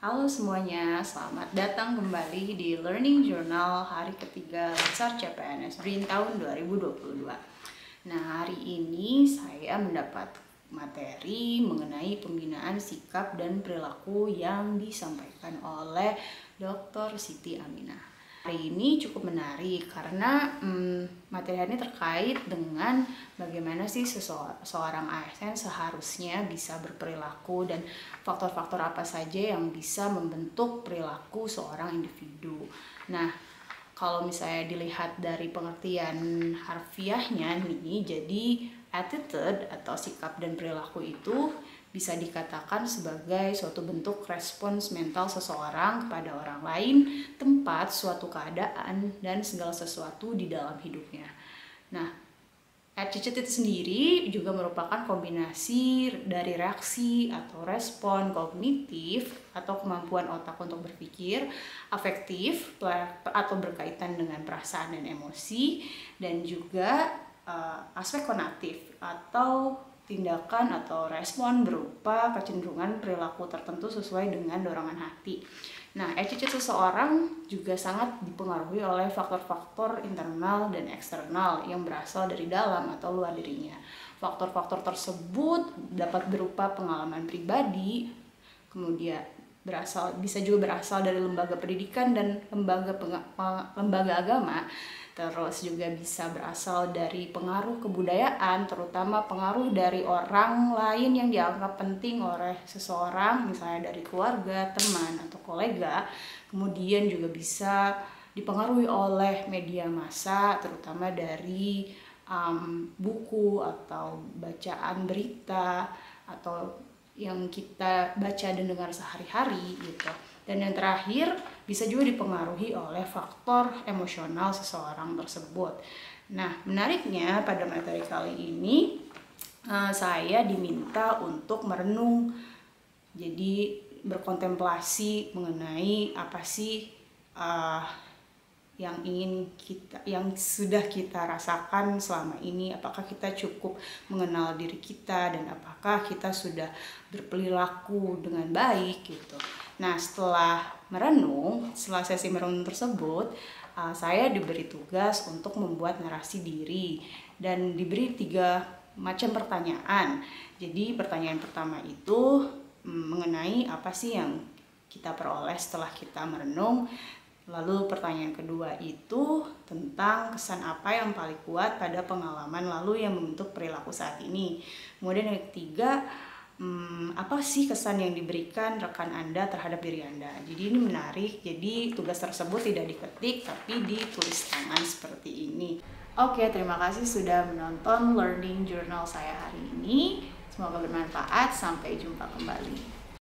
Halo semuanya, selamat datang kembali di Learning Journal hari ketiga Latsar CPNS BRIN tahun 2022. Nah, hari ini saya mendapat materi mengenai pembinaan sikap dan perilaku yang disampaikan oleh Dr. Siti Aminah. Hari ini cukup menarik karena materi ini terkait dengan bagaimana sih seorang ASN seharusnya bisa berperilaku dan faktor-faktor apa saja yang bisa membentuk perilaku seorang individu. Nah, kalau misalnya dilihat dari pengertian harfiahnya nih, jadi attitude atau sikap dan perilaku itu bisa dikatakan sebagai suatu bentuk respons mental seseorang kepada orang lain, tempat, suatu keadaan, dan segala sesuatu di dalam hidupnya. Nah, attitude itu sendiri juga merupakan kombinasi dari reaksi atau respon kognitif atau kemampuan otak untuk berpikir, afektif atau berkaitan dengan perasaan dan emosi, dan juga aspek konatif atau tindakan atau respon berupa kecenderungan perilaku tertentu sesuai dengan dorongan hati. Nah, attitude seseorang juga sangat dipengaruhi oleh faktor-faktor internal dan eksternal yang berasal dari dalam atau luar dirinya. Faktor-faktor tersebut dapat berupa pengalaman pribadi, kemudian bisa juga berasal dari lembaga pendidikan dan lembaga agama. Terus juga bisa berasal dari pengaruh kebudayaan, terutama pengaruh dari orang lain yang dianggap penting oleh seseorang, misalnya dari keluarga, teman, atau kolega. Kemudian juga bisa dipengaruhi oleh media massa, terutama dari buku atau bacaan berita atau yang kita baca dan dengar sehari-hari gitu. Dan yang terakhir bisa juga dipengaruhi oleh faktor emosional seseorang tersebut. Nah, menariknya pada materi kali ini saya diminta untuk merenung, jadi berkontemplasi mengenai apa sih yang sudah kita rasakan selama ini. Apakah kita cukup mengenal diri kita dan apakah kita sudah berperilaku dengan baik gitu. Nah, setelah sesi merenung tersebut, saya diberi tugas untuk membuat narasi diri dan diberi 3 macam pertanyaan. Jadi pertanyaan pertama itu mengenai apa sih yang kita peroleh setelah kita merenung. Lalu pertanyaan kedua itu tentang kesan apa yang paling kuat pada pengalaman lalu yang membentuk perilaku saat ini. Kemudian yang ketiga, apa sih kesan yang diberikan rekan Anda terhadap diri Anda. Jadi ini menarik, jadi tugas tersebut tidak diketik tapi ditulis tangan seperti ini. Oke, terima kasih sudah menonton Learning Journal saya hari ini. Semoga bermanfaat, sampai jumpa kembali.